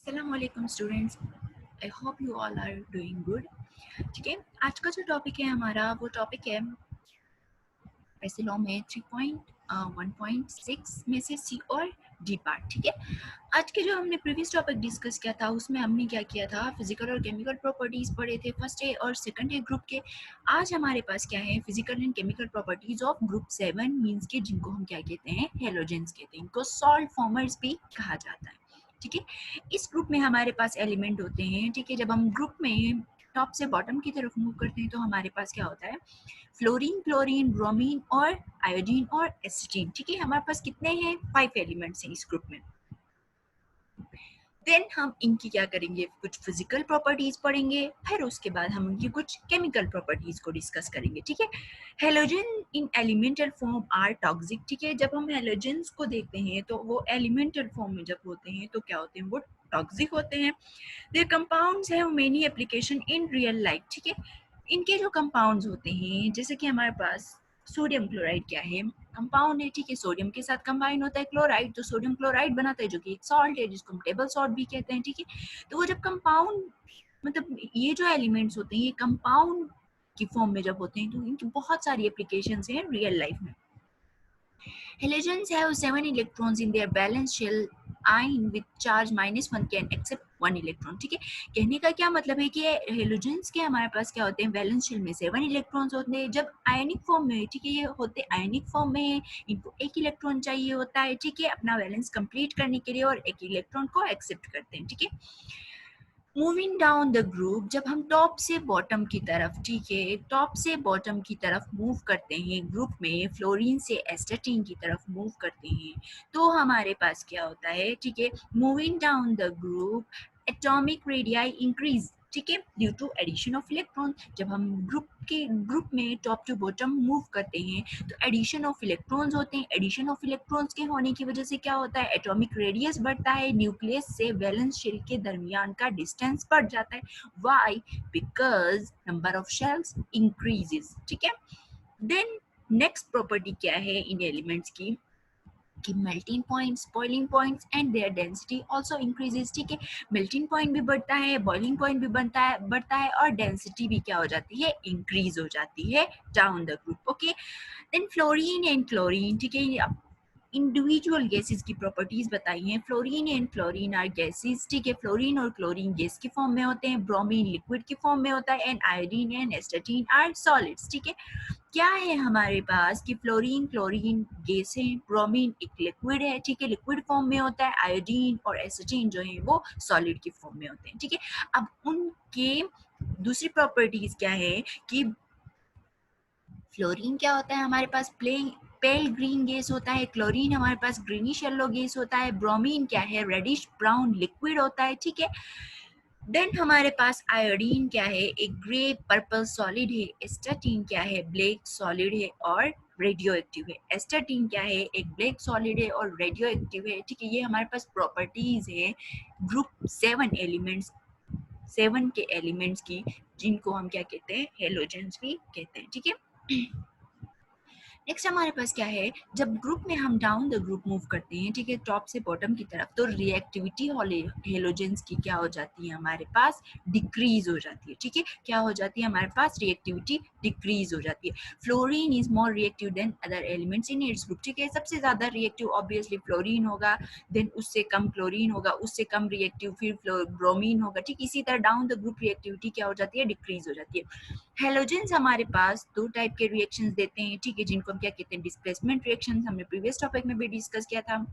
अस्सलामुअलैकुम students, I hope you all are doing good. ठीक है, आज का जो टॉपिक है हमारा वो टॉपिक है पैसे लॉ में 3.1.6 में से सी और डी पार्ट। ठीक है, आज के जो हमने प्रीवियस टॉपिक डिस्कस किया था उसमें हमने क्या किया था, फिजिकल और केमिकल प्रॉपर्टीज पढ़े थे फर्स्ट ए और सेकंड ए ग्रुप के। आज हमारे पास क्या है, physical and chemical properties of group 7 means के, जिनको हम क्या कहते हैं, हेलोजेंस कहते हैं। इनको सॉल्ट फॉर्मर्स भी कहा जाता है। ठीक है, इस ग्रुप में हमारे पास एलिमेंट होते हैं। ठीक है, जब हम ग्रुप में टॉप से बॉटम की तरफ मूव करते हैं तो हमारे पास क्या होता है, फ्लोरीन, क्लोरीन, ब्रोमीन और आयोडीन और एसिटीन। ठीक है, हमारे पास कितने हैं, 5 एलिमेंट्स हैं इस ग्रुप में। देन हम इनकी क्या करेंगे, कुछ फिजिकल प्रॉपर्टीज पढ़ेंगे, फिर उसके बाद हम इनकी कुछ केमिकल प्रॉपर्टीज को डिस्कस करेंगे। ठीक है, halogen in elemental form are toxic. ठीक है, जब हम हेलोजेंस को देखते हैं तो वो एलिमेंटल फॉर्म में जब होते हैं तो क्या होते हैं, वो टॉक्सिक होते हैं। There compounds have many application in real life. ठीक है, इनके जो कंपाउंड्स होते हैं, जैसे कि हमारे पास सोडियम क्लोराइड क्या है, कंपाउंड है। ठीक है, सोडियम के साथ कंबाइन होता है क्लोराइड, तो सोडियम क्लोराइड बनाता है जो कि एक सॉल्ट है जिसको हम टेबल सॉल्ट भी कहते हैं। ठीक है, तो वो जब कंपाउंड, मतलब ये जो एलिमेंट्स होते हैं ये कंपाउंड की फॉर्म में जब होते हैं तो इनकी बहुत सारी एप्लीकेशंस हैं रियल लाइफ में। Halogens have 7 electrons in their valence shell. Ion with charge -1 can accept 1 electron. ठीक है, कहने का क्या मतलब है कि हेलोजेंस के हमारे पास क्या होते हैं, वैलेंस शेल में 7 इलेक्ट्रॉन्स होते हैं। जब आयनिक फॉर्म में, ठीक है, ये होते आयनिक फॉर्म में है, इनको एक इलेक्ट्रॉन चाहिए होता है। ठीक है, अपना वैलेंस कंप्लीट करने के लिए, और एक इलेक्ट्रॉन को एक्सेप्ट करते हैं। ठीक है, मूविंग डाउन द ग्रुप, जब हम टॉप से बॉटम की तरफ, ठीक है, टॉप से बॉटम की तरफ मूव करते हैं ग्रुप में, फ्लोरीन से एस्टेटीन की तरफ मूव करते हैं तो हमारे पास क्या होता है। ठीक है, moving down the group atomic radii increase. ठीक है, due to addition of electron. जब हम ग्रुप में टॉप टू बॉटम मूव करते हैं तो एडिशन ऑफ इलेक्ट्रॉन्स होते हैं। एडिशन ऑफ इलेक्ट्रॉन्स के होने की वजह से क्या होता है, एटॉमिक रेडियस बढ़ता है, न्यूक्लियस से वैलेंस शेल के दरमियान का डिस्टेंस बढ़ जाता है। Why? Because number of shells increases. ठीक है, देन नेक्स्ट प्रॉपर्टी क्या है इन एलिमेंट्स की, कि melting points, boiling points and their density also increases. ठीक है, मेल्टिंग पॉइंट भी बढ़ता है, बॉइलिंग पॉइंट भी बढ़ता है और डेंसिटी भी क्या हो जाती है, इंक्रीज हो जाती है down the group. Okay, then fluorine and chlorine. ठीक है, इंडिविजुअल गैसेस की प्रॉपर्टीज बताई हैं। Fluorine and chlorine are gases. ठीक है, फ्लोरीन और क्लोरीन गैस की फॉर्म में होते हैं, ब्रोमीन लिक्विड की फॉर्म में होता है, and iodine and astatine are solids. ठीक है, क्या है हमारे पास कि फ्लोरीन, क्लोरीन गैस है, ब्रोमीन एक लिक्विड है। ठीक है, लिक्विड फॉर्म में होता है, आयोडीन और एसिटीन जो है वो सॉलिड की फॉर्म में होते हैं। ठीक है, अब उनके दूसरी प्रॉपर्टीज क्या है कि फ्लोरीन क्या होता है हमारे पास, पेल ग्रीन गैस होता है, क्लोरीन हमारे पास ग्रीनिश येलो गैस होता है, ब्रोमीन क्या है, रेडिश ब्राउन लिक्विड होता है। ठीक है, देन हमारे पास आयोडीन क्या है, एक ग्रे पर्पल सॉलिड है, एस्टाटीन क्या है, ब्लैक सॉलिड है और रेडियो एक्टिव है। एस्टाटीन क्या है, एक ब्लैक सॉलिड है और रेडियो एक्टिव है। ठीक है, ये हमारे पास प्रॉपर्टीज है ग्रुप 7 एलिमेंट्स, 7 के एलिमेंट्स की, जिनको हम क्या कहते हैं, हेलोजेंस भी कहते हैं। ठीक है, नेक्स्ट हमारे पास क्या है, जब ग्रुप में हम डाउन द ग्रुप मूव करते हैं, ठीक है, टॉप से बॉटम की तरफ, तो रिएक्टिविटी हेलोजेंस की क्या हो जाती है हमारे पास, डिक्रीज हो जाती है। ठीक है, क्या हो जाती है हमारे पास, रिएक्टिविटी डिक्रीज हो जाती है। Fluorine is more reactive then other elements in its group. ठीक है, सबसे ज्यादा रिएक्टिव ऑब्वियसली फ्लोरीन होगा, देन उससे कम क्लोरीन होगा, उससे कम रिएक्टिव फिर ब्रोमीन होगा। ठीक, इसी तरह डाउन द ग्रुप रिएक्टिविटी क्या हो जाती है, डिक्रीज हो जाती है। हेलोजेंस हमारे पास दो टाइप के रिएक्शंस देते हैं। ठीक है, जिनको हम क्या कहते हैं, डिस्प्लेसमेंट रिएक्शंस, हमने प्रीवियस टॉपिक में भी डिस्कस किया था।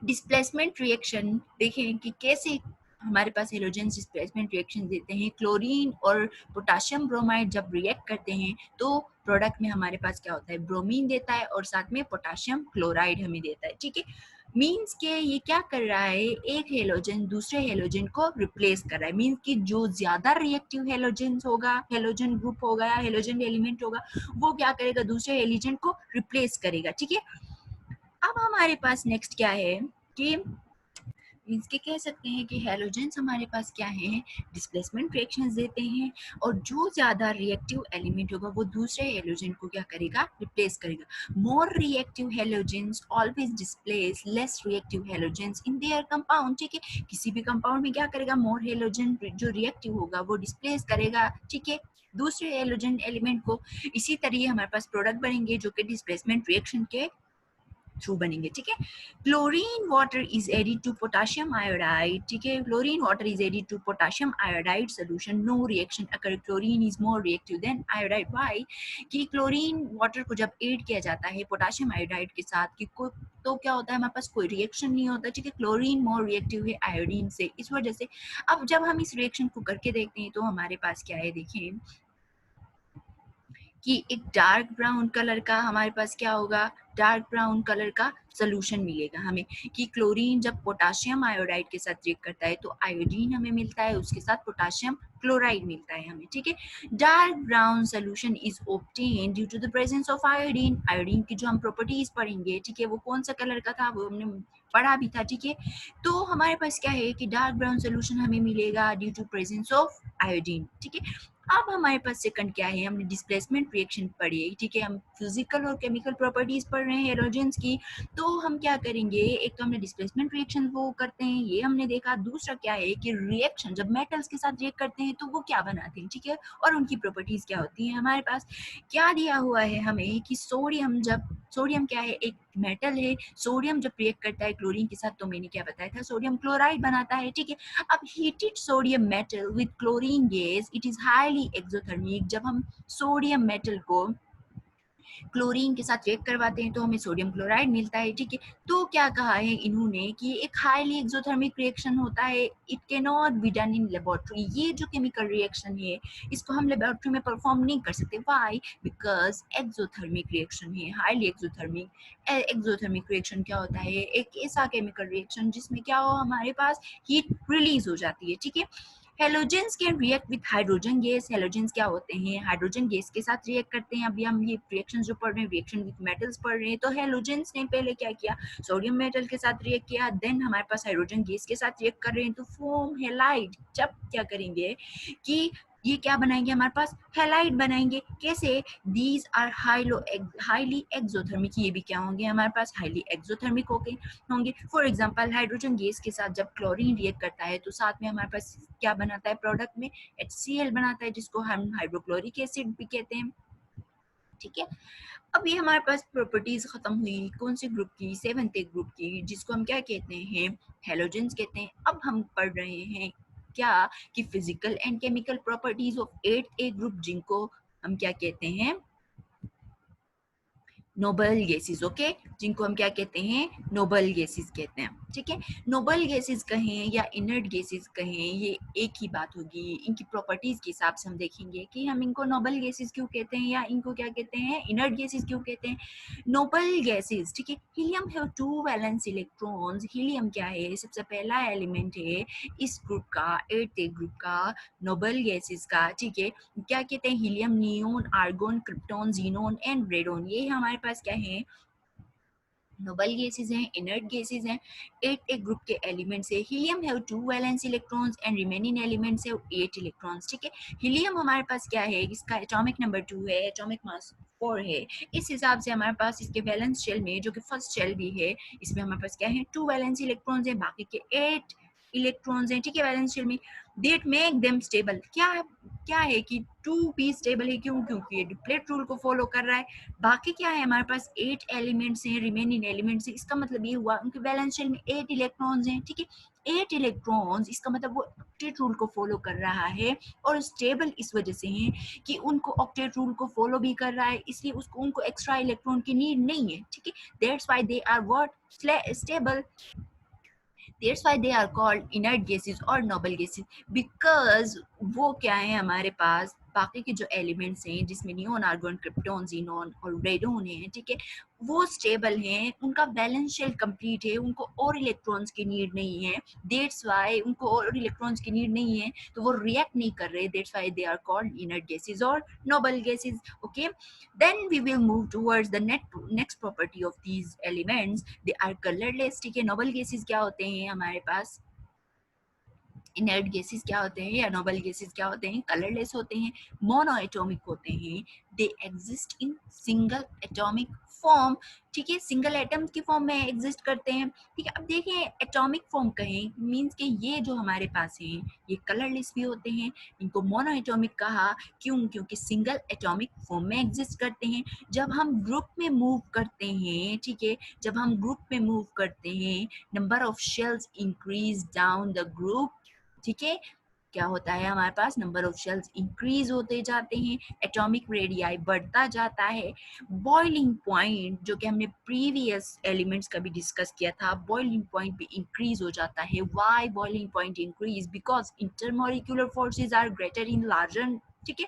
डिस्प्लेसमेंट रिएक्शन देखें कि कैसे हमारे पास हेलोजेंस डिस्प्लेसमेंट रिएक्शन देते हैं। क्लोरीन और पोटाशियम ब्रोमाइड जब रिएक्ट करते हैं तो प्रोडक्ट में हमारे पास क्या होता है, ब्रोमीन देता है और साथ में पोटाशियम क्लोराइड हमें देता है। ठीक है, मीन्स के ये क्या कर रहा है, एक हेलोजन दूसरे हेलोजन को रिप्लेस कर रहा है। मीन्स कि जो ज्यादा रिएक्टिव हेलोजन होगा, हेलोजन ग्रुप होगा या हेलोजन एलिमेंट होगा, वो क्या करेगा, दूसरे हेलोजन को रिप्लेस करेगा। ठीक है, अब हमारे पास नेक्स्ट क्या है कि मीन्स के कह सकते हैं कि हैलोजेंस हमारे पास क्या है, डिस्प्लेसमेंट रिएक्शंस देते हैं, और जो ज़्यादा रिएक्टिव एलिमेंट होगा वो दूसरे हैलोजन को क्या करेगा, रिप्लेस करेगा। More reactive halogens always displace less reactive halogens in their compound, ठीक है, किसी भी कंपाउंड में क्या करेगा, मोर हैलोजन जो रिएक्टिव होगा वो डिस्प्लेस करेगा, ठीक है, दूसरे हैलोजन एलिमेंट को। इसी तरह हमारे पास प्रोडक्ट बनेंगे जो कि डिस्प्लेसमेंट रिएक्शन के थ्रू बनेंगे, ठीक है। Chlorine water is added to potassium iodide, ठीक है, chlorine water is added to potassium iodide solution, no reaction occur, chlorine is more reactive than iodide. Why? कि क्लोरीन वाटर को जब ऐड किया जाता है पोटेशियम आयोडाइड के साथ कि तो क्या होता है, हमारे पास कोई रिएक्शन नहीं होता, ठीक है, क्लोरीन मोर रिएक्टिव है आयोडीन से, इस वजह से। अब जब हम इस रिएक्शन को करके देखते हैं तो हमारे पास क्या है, देखिए कि एक डार्क ब्राउन कलर का हमारे पास क्या होगा, डार्क ब्राउन कलर का सोल्यूशन मिलेगा हमें, कि क्लोरीन जब पोटेशियम आयोडाइड के साथ रिएक्ट करता है तो आयोडीन हमें मिलता है, उसके साथ पोटेशियम क्लोराइड मिलता है हमें, ठीक है। Dark brown solution is obtained due to the presence of iodine, iodine की जो हम प्रॉपर्टीज पढ़ेंगे, ठीक है, वो कौन सा कलर का था वो हमने पढ़ा भी था, ठीक है। तो हमारे पास क्या है कि डार्क ब्राउन सोल्यूशन हमें मिलेगा due to presence of iodine, ठीक है। अब हमारे पास सेकंड क्या है, हमने डिस्प्लेसमेंट रिएक्शन पढ़ी है, ठीक है, हम फिजिकल और केमिकल प्रॉपर्टीज पढ़ रहे हैं हैलोजेंस की। तो हम क्या करेंगे, एक तो हमने डिस्प्लेसमेंट रिएक्शन वो करते हैं, ये हमने देखा। दूसरा क्या है कि रिएक्शन जब मेटल्स के साथ रिएक्ट करते हैं तो वो क्या बनाते हैं, ठीक है, और उनकी प्रॉपर्टीज क्या होती हैं। हमारे पास क्या दिया हुआ है हमें कि सोडियम क्या है, एक मेटल है, सोडियम जब रिएक्ट करता है क्लोरीन के साथ तो मैंने क्या बताया था, सोडियम क्लोराइड बनाता है, ठीक है। अब heated sodium metal with chlorine gas it is highly exothermic, जब हम सोडियम मेटल को क्लोरीन के साथ रिएक्ट करवाते हैं तो हमें सोडियम क्लोराइड मिलता है, ठीक है। तो क्या कहा है इन्होंने कि एक हाईली एक्सोथर्मिक रिएक्शन होता है, it can not be done in laboratory, ये जो केमिकल रिएक्शन है इसको हम लेबोरेटरी में परफॉर्म नहीं कर सकते। व्हाई? बिकॉज एक्सोथर्मिक रिएक्शन है, हाईली एक्सोथर्मिक। एक्सोथर्मिक रिएक्शन क्या होता है, एक ऐसा केमिकल रिएक्शन जिसमें क्या हो, हमारे पास हीट रिलीज हो जाती है, ठीक है। Halogens can react with hydrogen gas, halogens क्या होते हैं, हाइड्रोजन गैस के साथ रिएक्ट करते हैं। अभी हम ये रिएक्शन जो पढ़ रहे हैं, रिएक्शन विथ मेटल्स पढ़ रहे हैं, तो हेलोजेंस ने पहले क्या किया, सोडियम मेटल के साथ रिएक्ट किया, देन हमारे पास हाइड्रोजन गैस के साथ रिएक्ट कर रहे हैं तो फॉर्म हेलाइड। जब क्या करेंगे कि ये क्या बनाएंगे, हमारे पास हेलाइड बनाएंगे। कैसे? दीज आर हाईली एक्सोथर्मिक, ये भी क्या होंगे, हमारे पास हाईली एक्सोथर्मिक होंगे। फॉर एग्जांपल हाइड्रोजन गैस के साथ जब क्लोरीन रिएक्ट करता है तो साथ में हमारे पास क्या बनाता है, प्रोडक्ट में HCl बनाता है, जिसको हम हाइड्रोक्लोरिक एसिड भी कहते हैं, ठीक है। अब ये हमारे पास प्रॉपर्टीज खत्म हुई कौन से ग्रुप की, 7th ग्रुप की, जिसको हम क्या कहते हैं, हेलोजेंस कहते हैं। अब हम पढ़ रहे हैं क्या कि physical and chemical properties of 8th group, जिनको हम क्या कहते हैं, नोबल गैसेस, ओके, जिनको हम क्या कहते हैं, नोबल गैसेस कहते हैं, ठीक है। नोबल गैसेस कहें या इनर्ट गैसेस कहें, ये एक ही बात होगी। इनकी प्रॉपर्टीज के हिसाब से हम देखेंगे कि हम इनको नोबल गैसेस क्यों कहते हैं या इनको क्या कहते हैं, इनर्ट गैसेस क्यों कहते हैं। नोबल गैसेस, ठीक है, helium have 2 valence electrons. Helium क्या है, सबसे पहला एलिमेंट है इस ग्रुप का, 8th ग्रुप का, नोबल गैसेस का, ठीक है। क्या कहते हैं, helium, neon, argon, krypton, xenon and radon, ये हमारे पास क्या है, नोबल गैसेस हैं, इनर्ट गैसेस हैं। 8 ग्रुप के एलिमेंट्स है। Helium have 2 valence electrons and remaining elements have 8 electrons, ठीक है। हीलियम हमारे पास क्या है, इसका एटॉमिक नंबर 2 है, एटॉमिक मास 4 है। इस हिसाब से हमारे पास इसके वैलेंस शेल में, जो कि फर्स्ट शेल भी है, इसमें हमारे पास क्या है, 2 वैलेंस इलेक्ट्रॉन्स हैं, बाकी के 8 इलेक्ट्रॉन्स हैं, ठीक है, वैलेंस शेल में। दैट मेक देम स्टेबल, क्या है कि 2 भी स्टेबल है, क्यों, क्योंकि ये डिप्लेट रूल को फॉलो कर रहा है। बाकी क्या है, हमारे पास 8 एलिमेंट्स हैं, रिमेनिंग एलिमेंट्स हैं, इसका मतलब ये हुआ उनके वैलेंस शेल में 8 इलेक्ट्रॉन्स हैं, ठीक है। 8 इलेक्ट्रॉन्स, इसका मतलब वो ऑक्टेट रूल को फॉलो कर रहा है, और स्टेबल इस वजह से है कि उनको ऑक्टेट रूल को फॉलो भी कर रहा है, इसलिए उनको एक्स्ट्रा इलेक्ट्रॉन की नीड नहीं है, ठीक है। That's why they are what, stable. That's why they are called inert gases और noble gases, because वो क्या है हमारे पास बाकी के जो एलिमेंट्स हैं जिसमें नियोन, आर्गोन, क्रिप्टॉन, ज़ीनॉन और रेडोन है, ठीक है, वो स्टेबल हैं, उनका बैलेंस शेल कंप्लीट है, उनको और इलेक्ट्रॉन्स की नीड नहीं है, दैट्स वाई उनको और इलेक्ट्रॉन्स की नीड नहीं है, तो वो रिएक्ट नहीं कर रहे, that's why they are called inert gases और noble gases. Okay, then we will move towards the next property of these elements. They are colorless. ठीक है, noble gases क्या होते हैं हमारे पास, इनर्ट गैसेस क्या होते हैं या नोबल गैसेस क्या होते हैं, कलरलेस होते हैं, मोनो एटॉमिक होते हैं, they exist in single atomic form. ठीक है, सिंगल एटम्स की फॉर्म में एग्जिस्ट करते हैं. ठीक है, अब देखें एटॉमिक फॉर्म कहें मींस कि ये जो हमारे पास हैं ये कलरलेस भी होते हैं, इनको मोनो एटॉमिक कहा. क्यों? क्योंकि सिंगल एटॉमिक फॉर्म में एग्जिस्ट करते हैं. जब हम ग्रुप में मूव करते हैं, ठीक है, जब हम ग्रुप में मूव करते हैं, number of shells increase down the group. ठीक है, क्या होता है हमारे पास, नंबर ऑफ शेल्स इंक्रीज होते जाते हैं, एटॉमिक रेडियाई बढ़ता जाता है. बॉइलिंग पॉइंट जो कि हमने प्रीवियस एलिमेंट्स का भी डिस्कस किया था, बॉइलिंग पॉइंट भी इंक्रीज हो जाता है. Why boiling point increase? Because intermolecular forces are greater in larger. ठीक है,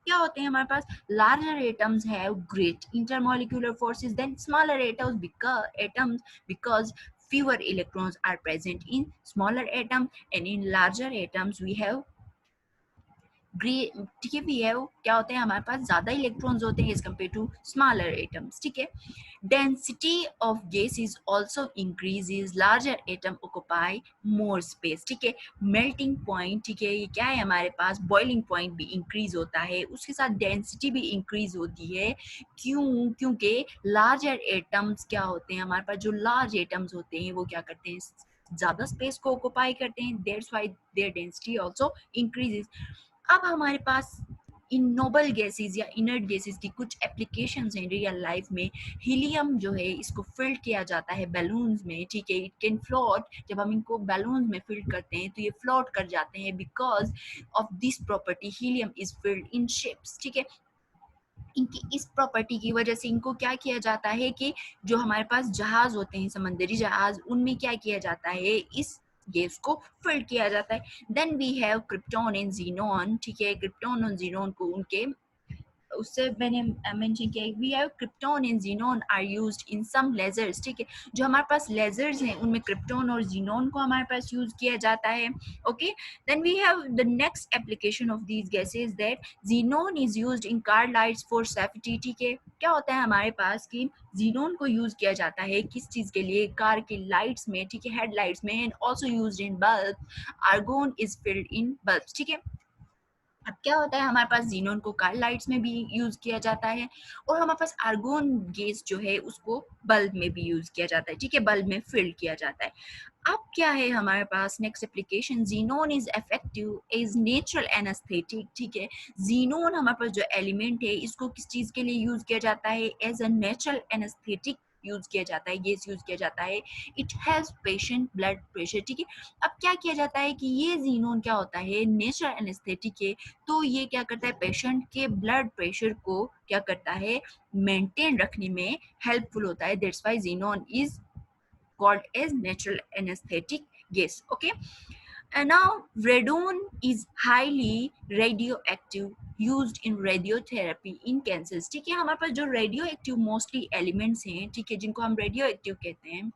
क्या होते हैं हमारे पास, larger atoms have great intermolecular forces than smaller atoms because fewer electrons are present in smaller atom, and in larger atoms we have ठीक है, we have क्या होते हैं हमारे पास, ज्यादा इलेक्ट्रॉन्स होते हैं as compare to smaller atoms. ठीक है, density of gases also increases, larger atom occupy more space. ठीक है, मेल्टिंग पॉइंट, ठीक है, ये क्या है हमारे पास, बॉइलिंग पॉइंट भी इंक्रीज होता है, उसके साथ डेंसिटी भी इंक्रीज होती है. क्यों? क्योंकि लार्जर एटम्स क्या होते हैं हमारे पास, जो लार्ज एटम्स होते हैं वो क्या करते हैं, ज्यादा स्पेस को ऑक्यूपाई करते हैं, that's why their density also increases. अब हमारे पास इन नोबल गैसेस या इनर्ट गैसेस की कुछ एप्लीकेशंस हैं रियल लाइफ में. हीलियम जो है इसको फिल्ड किया जाता है बैलून्स में. ठीक है, इट कैन फ्लोट. जब हम इनको बैलून्स में फिल्ड करते हैं तो ये फ्लोट कर जाते हैं because of this property, helium is filled in ships. ठीक है, इनकी इस प्रॉपर्टी की वजह से इनको क्या किया जाता है कि जो हमारे पास जहाज होते हैं, समंदरी जहाज, उनमें क्या किया जाता है, इस गैस को फिल्ड किया जाता है. Then we have krypton and xenon. ठीक है, क्रिप्टॉन और ज़ीनॉन को उनके उससे मैंने मेंशन किया, we have krypton and xenon are used in some lasers. ठीक है, जो हमारे पास लेजर्स हैं उनमें क्रिप्टॉन और ज़ीनॉन को हमारे पास यूज किया जाता है. Okay, then we have the next application of these gases that xenon is used in car lights for safety. ठीक है, क्या होता है हमारे पास कि ज़ीनॉन को यूज किया जाता है किस चीज के लिए, कार की लाइट्स में. ठीक है, हेडलाइट्स में, and also used in bulb. Argon is filled in bulbs. ठीक है, अब क्या होता है हमारे पास जीनोन को कार लाइट्स में भी यूज किया जाता है, और हमारे पास आर्गोन गैस जो है उसको बल्ब में भी यूज किया जाता है. ठीक है, बल्ब में फिल्ड किया जाता है. अब क्या है हमारे पास next application, xenon is effective as natural anaesthetic. ठीक है, जीनोन हमारे पास जो एलिमेंट है इसको किस चीज के लिए यूज किया जाता है, as a natural anaesthetic use किया जाता है, गैस यूज किया जाता है. It helps patient blood pressure. ठीक है, अब क्या किया जाता है कि ये जीनोन क्या होता है, नेचुरल एनेस्थेटिक है, तो ये क्या करता है, पेशेंट के ब्लड प्रेशर को क्या करता है, मेंटेन रखने में हेल्पफुल होता है. That's why xenon is called as natural anesthetic gas. Okay, and now radon is highly radioactive used in radiotherapy in cancers. ठीक है, हमारे पास जो रेडियो एक्टिव मोस्टली एलिमेंट्स हैं, ठीक है, जिनको हम रेडियो एक्टिव कहते हैं,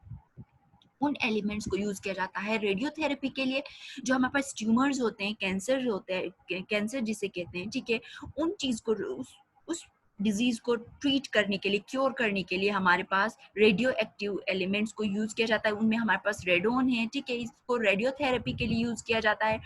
उन एलिमेंट्स को यूज किया जाता है रेडियोथेरेपी के लिए. जो हमारे पास ट्यूमर्स होते हैं, कैंसर होते हैं, कैंसर जिसे कहते हैं, ठीक है, उन चीज को उस डिजीज को ट्रीट करने के लिए, क्योर करने के लिए हमारे पास रेडियो एक्टिव एलिमेंट्स को यूज किया जाता है. उनमें हमारे पास रेडोन है. ठीक है, इसको रेडियोथेरेपी के लिए यूज किया जाता है.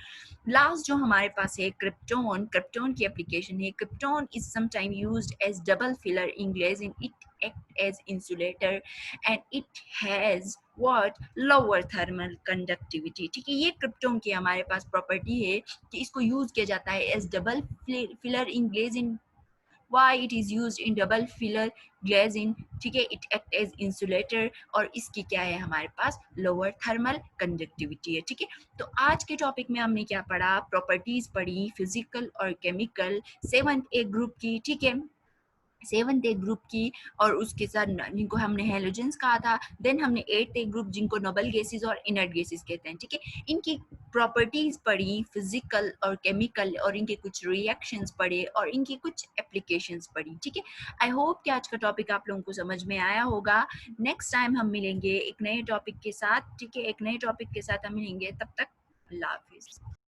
लास्ट जो हमारे पास है क्रिप्टॉन, क्रिप्टॉन की एप्लीकेशन है. Krypton is sometime used as double filler in glaze, in it act as insulator and it has what lower thermal conductivity. ठीक है, ये क्रिप्टोन की हमारे पास प्रॉपर्टी है कि इसको यूज किया जाता है as double filler in glazing. why it is used in double filler glazing. ठीक है, it act as insulator, और इसकी क्या है हमारे पास, लोअर थर्मल कंडक्टिविटी है. ठीक है, तो आज के टॉपिक में हमने क्या पढ़ा, प्रॉपर्टीज पढ़ी फिजिकल और केमिकल 7th ए ग्रुप की. ठीक है, 7th ए ग्रुप की, और उसके साथ जिनको हमने हेलोजेंस कहा था. देन हमने 8th ए ग्रुप जिनको नोबल गैसेस और इनर्ट गैसेस कहते हैं. ठीक है, इनकी प्रॉपर्टीज पढ़ी फिजिकल और केमिकल, और इनके कुछ रिएक्शंस पढ़े और इनकी कुछ एप्लीकेशंस पढ़ी। ठीक है, आई होप कि आज का टॉपिक आप लोगों को समझ में आया होगा। नेक्स्ट टाइम हम मिलेंगे एक नए टॉपिक के साथ। ठीक है, एक नए टॉपिक के साथ हम मिलेंगे, तब तक अल्लाह हाफिज।